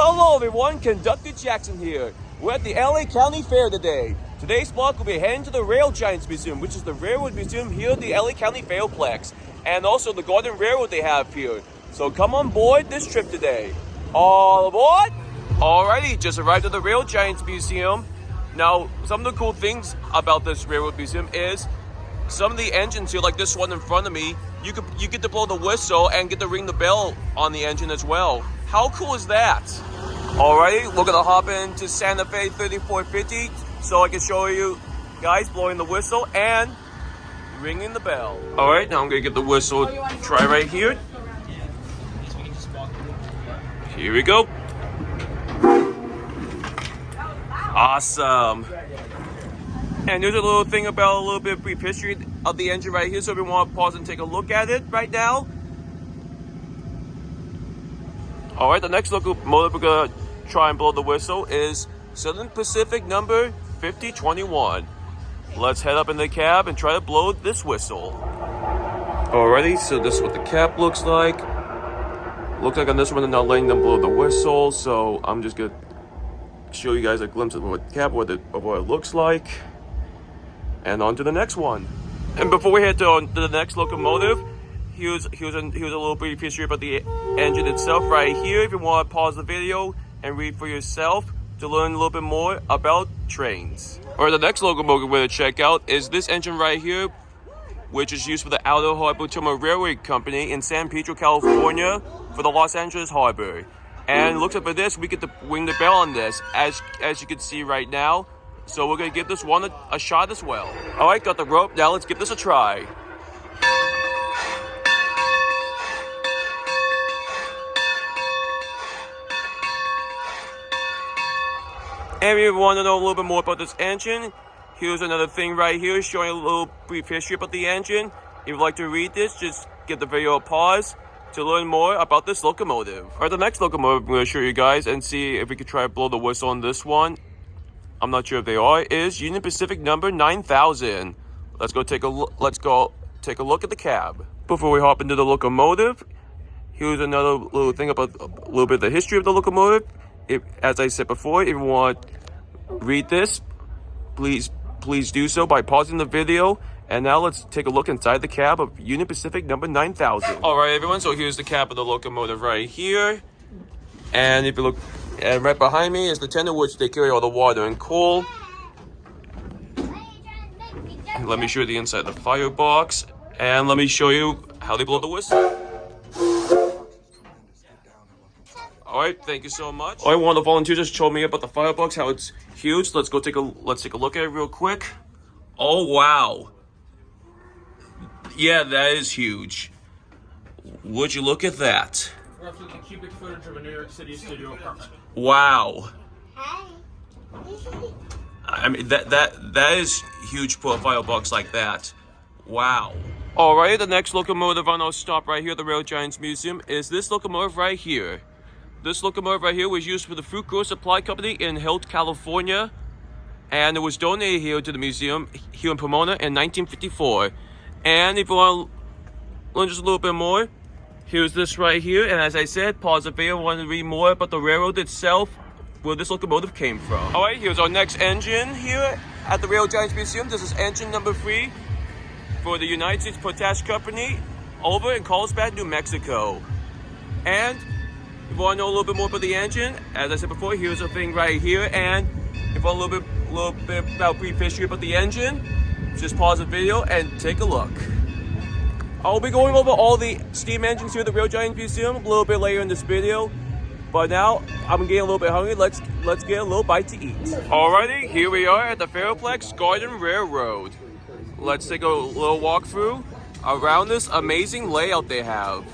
Hello everyone, Conductor Jackson here. We're at the LA County Fair today. Today's vlog will be heading to the Rail Giants Museum, which is the railroad museum here at the LA County Fairplex, and also the Golden Railroad they have here. So come on board this trip today. All aboard! Alrighty, just arrived at the Rail Giants Museum. Now, some of the cool things about this railroad museum is some of the engines here, like this one in front of me, you get to blow the whistle and get to ring the bell on the engine as well. How cool is that? Alrighty, we're gonna hop into Santa Fe 3450 so I can show you guys blowing the whistle and ringing the bell. Alright, now I'm gonna get the whistle, try right here. Here we go. Awesome. And there's a little thing about a little bit of brief history of the engine right here, so if you want to pause and take a look at it right now. Alright, the next locomotive we're going to try and blow the whistle is Southern Pacific number 5021. Let's head up in the cab and try to blow this whistle. Alrighty, so this is what the cab looks like. Looks like on this one they're not letting them blow the whistle, so I'm just going to show you guys a glimpse of what the cab, what it looks like. And on to the next one. And before we head to the next locomotive, here's a little brief history about the engine itself right here. If you want to pause the video and read for yourself to learn a little bit more about trains. Or the next locomotive we're going to check out is this engine right here, which is used for the Outer Harbor Terminal Railway Company in San Pedro, California, for the Los Angeles Harbor. And looks like for this, we get to ring the bell on this, as you can see right now. So we're going to give this one a shot as well. Alright, got the rope. Now let's give this a try. And if you want to know a little bit more about this engine, here's another thing right here showing a little brief history about the engine. If you'd like to read this, just give the video a pause to learn more about this locomotive. Alright, the next locomotive I'm going to show you guys and see if we could try to blow the whistle on this one. I'm not sure if they are, is Union Pacific number 9000. Let's go take a look at the cab. Before we hop into the locomotive, here's another little thing about a little bit of the history of the locomotive. As I said before, if you want to read this, please do so by pausing the video. And now let's take a look inside the cab of Union Pacific number 9000. Alright everyone, so here's the cab of the locomotive right here. And if you look, and right behind me is the tender, which they carry all the water and coal. Let me show you the inside of the firebox. And let me show you how they blow the whistle. Alright, thank you so much. Alright, one of the volunteers just told me about the firebox, how it's huge. Let's take a look at it real quick. Oh wow. Yeah, that is huge. Would you look at that? Roughly the cubic footage of a New York City studio apartment. Wow. I mean, that is huge for a firebox like that. Wow. Alright, the next locomotive on our stop right here at the Rail Giants Museum is this locomotive right here. This locomotive right here was used for the Fruit Growers Supply Company in Hilt, California. And it was donated here to the museum here in Pomona in 1954. And if you want to learn just a little bit more, here's this right here. And as I said, pause the video, want to read more about the railroad itself, where this locomotive came from. Alright, here's our next engine here at the Rail Giants Museum. This is engine number 3 for the United States Potash Company over in Carlsbad, New Mexico. And if you want to know a little bit more about the engine, as I said before, here's a thing right here. And if you want a little bit about brief history about the engine, just pause the video and take a look. I'll be going over all the steam engines here at the Rail Giants Museum a little bit later in this video. But now, I'm getting a little bit hungry. Let's get a little bite to eat. Alrighty, here we are at the Fairplex Garden Railroad. Let's take a little walk through around this amazing layout they have.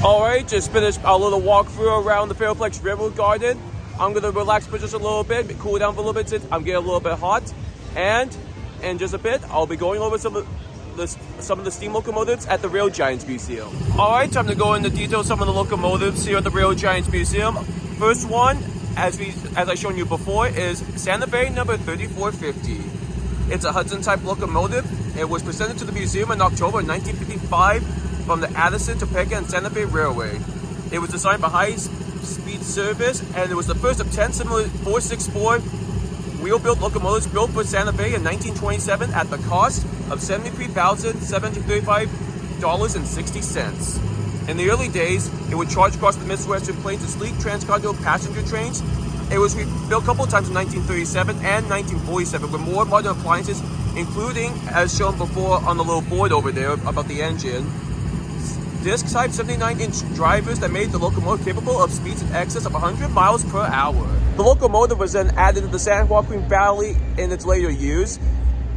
Alright, just finished our little walkthrough around the Fairplex Railroad Garden. I'm gonna relax for just a little bit, cool down for a little bit since I'm getting a little bit hot. And in just a bit, I'll be going over some of the steam locomotives at the Rail Giants Museum. Alright, time to go into detail some of the locomotives here at the Rail Giants Museum. First one, as I shown you before, is Santa Fe number 3450. It's a Hudson type locomotive. It was presented to the museum in October 1955 from the Addison, Topeka, and Santa Fe Railway. It was designed for high-speed service, and it was the first of 10 similar 464 wheel-built locomotives built for Santa Fe in 1927 at the cost of $73,735.60. In the early days, it would charge across the Midwestern Plains to sleek transcontinental passenger trains. It was rebuilt a couple of times in 1937 and 1947 with more modern appliances, including, as shown before on the little board over there about the engine, disc type 79-inch drivers that made the locomotive capable of speeds in excess of 100 miles per hour. The locomotive was then added to the San Joaquin Valley in its later years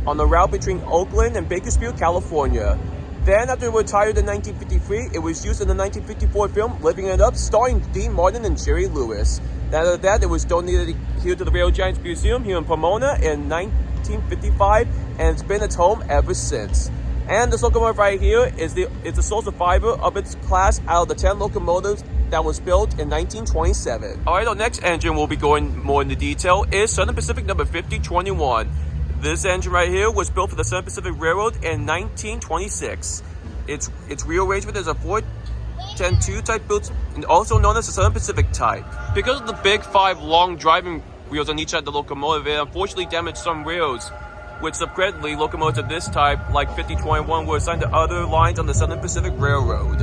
on the route between Oakland and Bakersfield, California. Then, after it retired in 1953, it was used in the 1954 film Living It Up, starring Dean Martin and Jerry Lewis. After that, it was donated here to the Rail Giants Museum here in Pomona in 1955, and it's been its home ever since. And this locomotive right here it's the sole survivor of its class out of the 10 locomotives that was built in 1927. Alright, our next engine we'll be going more into detail is Southern Pacific number 5021. This engine right here was built for the Southern Pacific Railroad in 1926. Its wheel arrangement is a 410-2 type built, and also known as the Southern Pacific type. Because of the big 5 long driving wheels on each side of the locomotive, it unfortunately damaged some rails, which subsequently locomotives of this type, like 5021, were assigned to other lines on the Southern Pacific Railroad.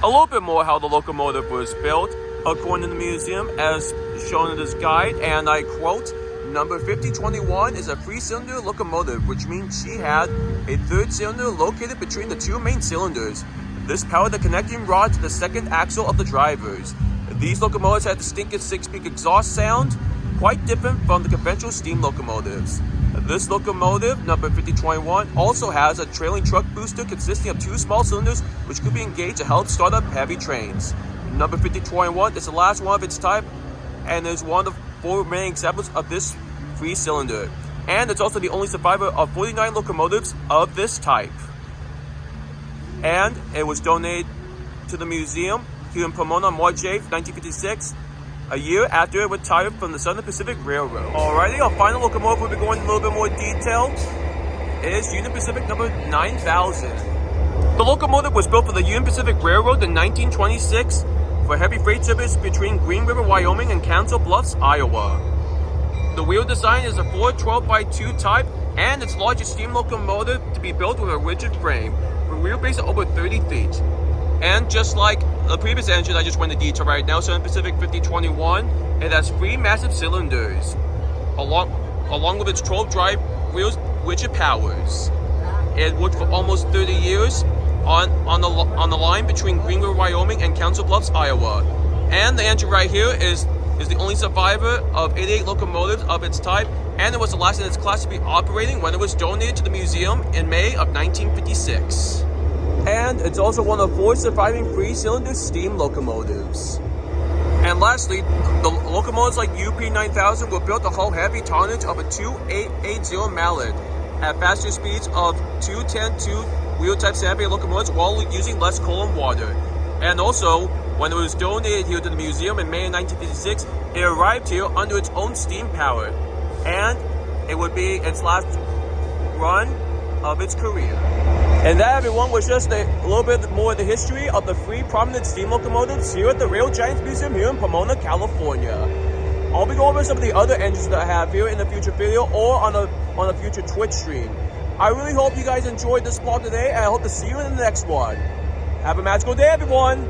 A little bit more how the locomotive was built, according to the museum, as shown in this guide, and I quote, "Number 5021 is a 3-cylinder locomotive, which means she had a 3rd cylinder located between the 2 main cylinders. This powered the connecting rod to the 2nd axle of the drivers. These locomotives had distinctive 6-peak exhaust sound, quite different from the conventional steam locomotives. This locomotive, number 5021, also has a trailing truck booster consisting of 2 small cylinders which could be engaged to help start up heavy trains. Number 5021 is the last one of its type and is one of 4 remaining examples of this 3-cylinder. And it's also the only survivor of 49 locomotives of this type. And it was donated to the museum here in Pomona on March 8, 1956. A year after it retired from the Southern Pacific Railroad. Alrighty, our final locomotive we'll be going in a little bit more detail is Union Pacific number 9000. The locomotive was built for the Union Pacific Railroad in 1926 for heavy freight service between Green River, Wyoming and Council Bluffs, Iowa. The wheel design is a 412x2 type and its largest steam locomotive to be built with a rigid frame with a wheelbase of over 30 feet. And just like the previous engine I just went into detail right now, Southern Pacific 5021, it has 3 massive cylinders, along with its 12 drive wheels, which it powers. It worked for almost 30 years on the line between Green River, Wyoming and Council Bluffs, Iowa. And the engine right here is the only survivor of 88 locomotives of its type, and it was the last in its class to be operating when it was donated to the museum in May of 1956. And it's also one of 4 surviving 3-cylinder steam locomotives. And lastly, the locomotives like UP 9000 were built to haul heavy tonnage of a 2880 mallet at faster speeds of 210-2 wheel type Santa Fe locomotives while using less coal and water. And also, when it was donated here to the museum in May of 1956, it arrived here under its own steam power. And it would be its last run of its career. And that, everyone, was just a little bit more of the history of the 3 prominent steam locomotives here at the Rail Giants Museum here in Pomona, California. I'll be going over some of the other engines that I have here in a future video or on a future Twitch stream. I really hope you guys enjoyed this vlog today, and I hope to see you in the next one. Have a magical day, everyone!